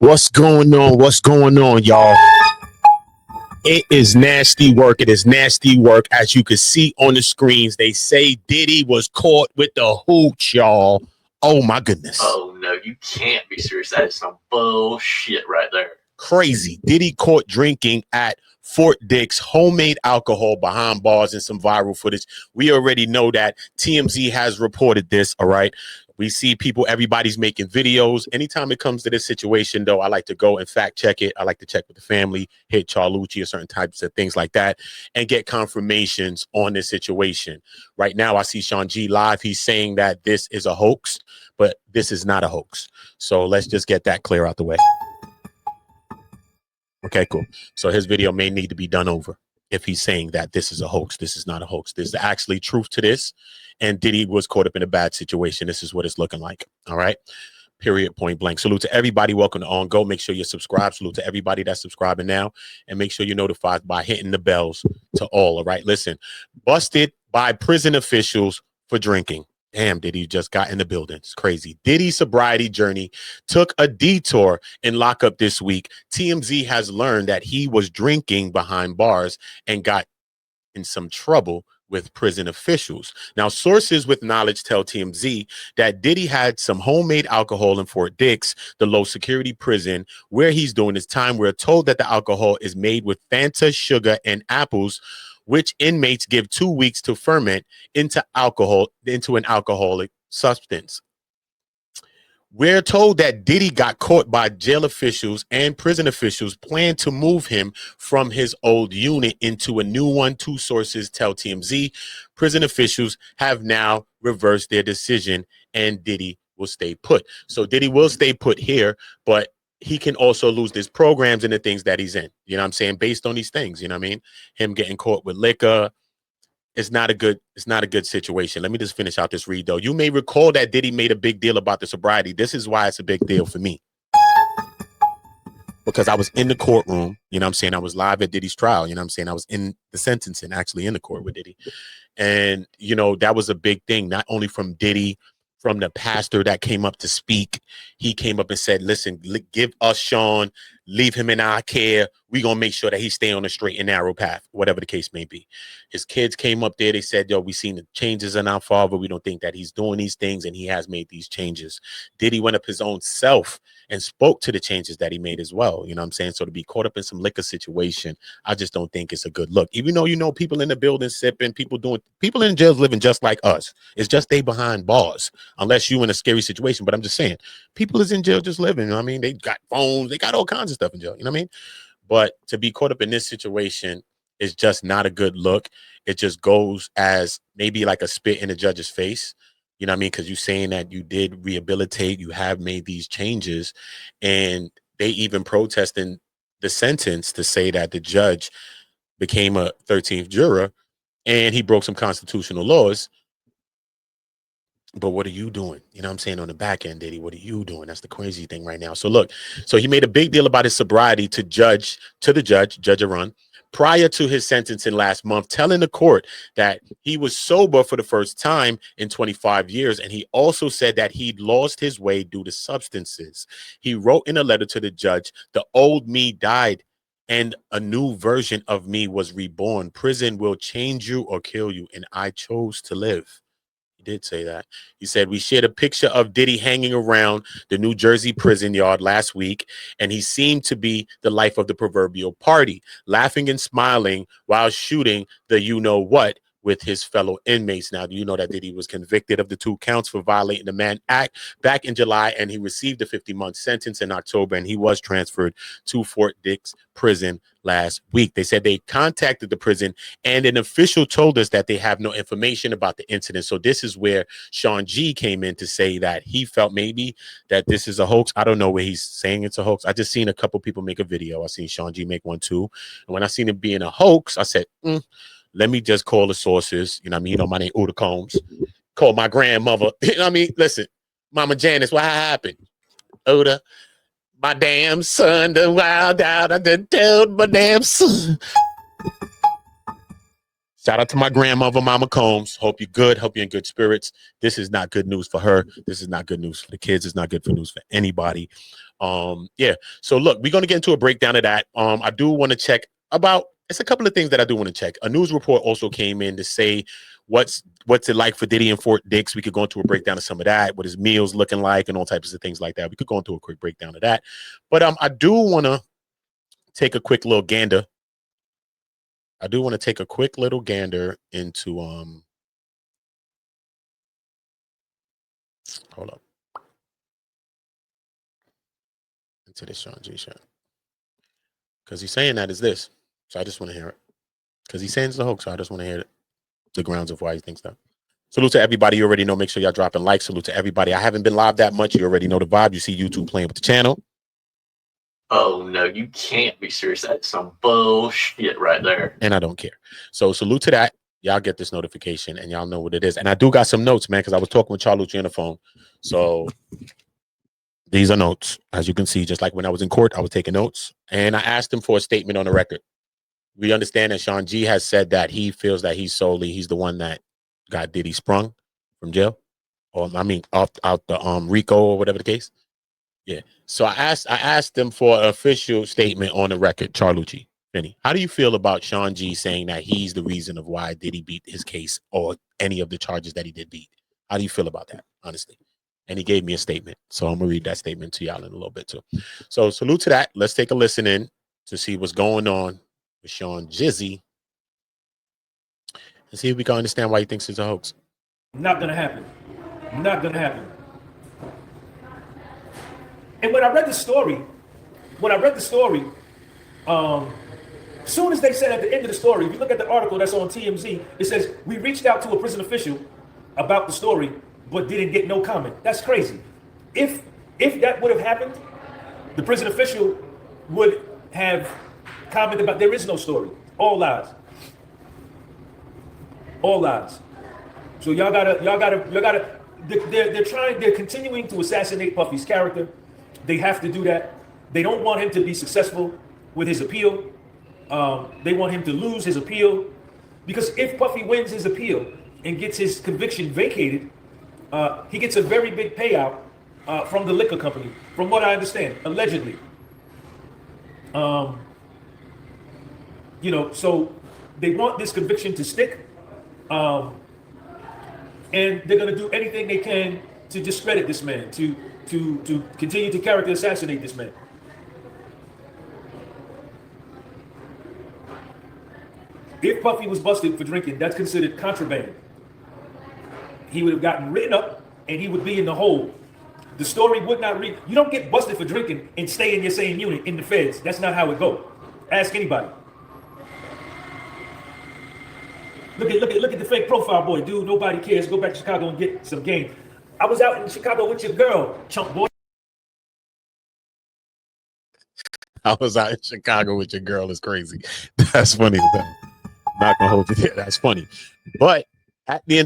What's going on? What's going on, y'all? It is nasty work. It is nasty work. As you can see on the screens, they say Diddy was caught with the hooch, y'all. Oh, my goodness. Oh, no, you can't be serious. That is some bullshit right there. Crazy. Diddy caught drinking at Fort Dick's homemade alcohol behind bars and some viral footage. We already know that TMZ has reported this, all right? We see people, everybody's making videos. Anytime it comes to this situation, though, I like to go and fact check it. I like to check with the family, hit Charlucci or certain types of things like that, and get confirmations on this situation. Right now, I see Sean G live. He's saying that this is a hoax, but this is not a hoax. So let's just get that clear out the way. Okay, cool. So his video may need to be done over if he's saying that this is a hoax. This is not a hoax. There's actually truth to this. And Diddy was caught up in a bad situation. This is what it's looking like. All right. Period. Point blank. Salute to everybody. Welcome to On Go. Make sure you're subscribed. Salute to everybody that's subscribing now. And make sure you're notified by hitting the bells to all. All right. Listen, busted by prison officials for drinking. Damn, Diddy just got in the building. It's crazy. Diddy's sobriety journey took a detour in lockup this week. TMZ has learned that he was drinking behind bars and got in some trouble with prison officials. Now, sources with knowledge tell TMZ that Diddy had some homemade alcohol in Fort Dix, the low security prison where he's doing his time. We're told that the alcohol is made with Fanta, sugar, and apples, which inmates give 2 weeks to ferment into an alcoholic substance. We're told that Diddy got caught by jail officials and prison officials planned to move him from his old unit into a new one. Two sources tell TMZ prison officials have now reversed their decision and Diddy will stay put. So Diddy will stay put here, but he can also lose his programs and the things that he's in. You know what I'm saying? Based on these things, you know what I mean? Him getting caught with liquor. It's not a good situation. Let me just finish out this read, though. You may recall that Diddy made a big deal about the sobriety. This is why it's a big deal for me. Because I was in the courtroom, you know what I'm saying? I was live at Diddy's trial, you know what I'm saying? I was in the sentencing, actually in the court with Diddy. And, you know, that was a big thing, not only from Diddy, from the pastor that came up to speak. He came up and said, listen, give us Sean, leave him in our care. We're going to make sure that he stay on a straight and narrow path, whatever the case may be. His kids came up there. They said, yo, we seen the changes in our father. We don't think that he's doing these things, and he has made these changes. Diddy went up his own self and spoke to the changes that he made as well. You know what I'm saying? So to be caught up in some liquor situation, I just don't think it's a good look. Even though, you know, people in the building sipping, people in jails living just like us. It's just they behind bars, unless you in a scary situation. But I'm just saying, people is in jail just living. You know what I mean? They got phones. They got all kinds of stuff in jail. You know what I mean? But to be caught up in this situation is just not a good look. It just goes as maybe like a spit in the judge's face. You know what I mean? Because you're saying that you did rehabilitate, you have made these changes, and they even protesting the sentence to say that the judge became a 13th juror and he broke some constitutional laws. But what are you doing? You know what I'm saying? On the back end, Diddy, what are you doing? That's the crazy thing right now. So look, so he made a big deal about his sobriety to the judge Arun, prior to his sentencing last month, telling the court that he was sober for the first time in 25 years. And he also said that he'd lost his way due to substances. He wrote in a letter to the judge, the old me died and a new version of me was reborn. Prison will change you or kill you. And I chose to live. Did say that. He said we shared a picture of Diddy hanging around the New Jersey prison yard last week, and he seemed to be the life of the proverbial party, laughing and smiling while shooting the you-know-what with his fellow inmates. Now, do you know that Diddy was convicted of the 2 counts for violating the Mann Act back in July, and he received a 50-month sentence in October, and he was transferred to Fort Dix prison last week. They said they contacted the prison, and an official told us that they have no information about the incident. So this is where Sean G came in to say that he felt maybe that this is a hoax. I don't know where he's saying it's a hoax. I just seen a couple people make a video. I seen Sean G make one too. And when I seen it being a hoax, I said, let me just call the sources. You know what I mean? You know, my name OOTAONGO. Call my grandmother. You know what I mean? Listen, Mama Janice, what happened? Oda, my damn son done wild out. I done told my damn son. Shout out to my grandmother, Mama Combs. Hope you're good. Hope you're in good spirits. This is not good news for her. This is not good news for the kids. It's not good for news for anybody. Yeah. So look, we're gonna get into a breakdown of that. I do want to check about it's a couple of things that I do want to check. A news report also came in to say what's it like for Diddy in Fort Dix. We could go into a breakdown of some of that, what his meals looking like, and all types of things like that. We could go into a quick breakdown of that. But I do want to take a quick little gander. I do want to take a quick little gander into hold up. Into this Sean G shot. Because he's saying that is this. So I just want to hear it. Because he's saying it's a hoax, so I just want to hear it. The grounds of why he thinks that. Salute to everybody. You already know. Make sure y'all dropping likes. Salute to everybody. I haven't been live that much. You already know the vibe. You see YouTube playing with the channel. Oh, no, you can't be serious. That's some bullshit right there. And I don't care. So salute to that. Y'all get this notification and y'all know what it is. And I do got some notes, man, because I was talking with Charlucci on the phone. So these are notes. As you can see, just like when I was in court, I was taking notes. And I asked him for a statement on the record. We understand that Sean G has said that he feels that he's the one that got Diddy sprung from jail. Or I mean out the Rico or whatever the case. Yeah. So I asked him for an official statement on the record, Charlucci. Vinny, how do you feel about Sean G saying that he's the reason of why Diddy beat his case or any of the charges that he did beat? How do you feel about that, honestly? And he gave me a statement. So I'm going to read that statement to y'all in a little bit too. So salute to that. Let's take a listen in to see what's going on with Sean Jizzy and see if we can understand why he thinks it's a hoax. Not going to happen. Not going to happen. And when I read the story, as soon as they said at the end of the story, if you look at the article that's on TMZ, it says, we reached out to a prison official about the story, but didn't get no comment. That's crazy. If that would have happened, the prison official would have commented about there is no story. All lies. All lies. So y'all gotta, they're continuing to assassinate Puffy's character. They have to do that. They don't want him to be successful with his appeal. They want him to lose his appeal, because if Puffy wins his appeal and gets his conviction vacated, he gets a very big payout from the liquor company, from what I understand, allegedly. So they want this conviction to stick, and they're going to do anything they can to discredit this man, to continue to character assassinate this man. If Puffy was busted for drinking, that's considered contraband. He would have gotten written up and he would be in the hole. The story would not read. You don't get busted for drinking and stay in your same unit in the feds. That's not how it goes. Ask anybody. Look at the fake profile boy, dude. Nobody cares. Go back to Chicago and get some game. I was out in Chicago with your girl, chump boy. I was out in Chicago with your girl is crazy. That's funny. I'm not gonna hold you there. That's funny. But at the end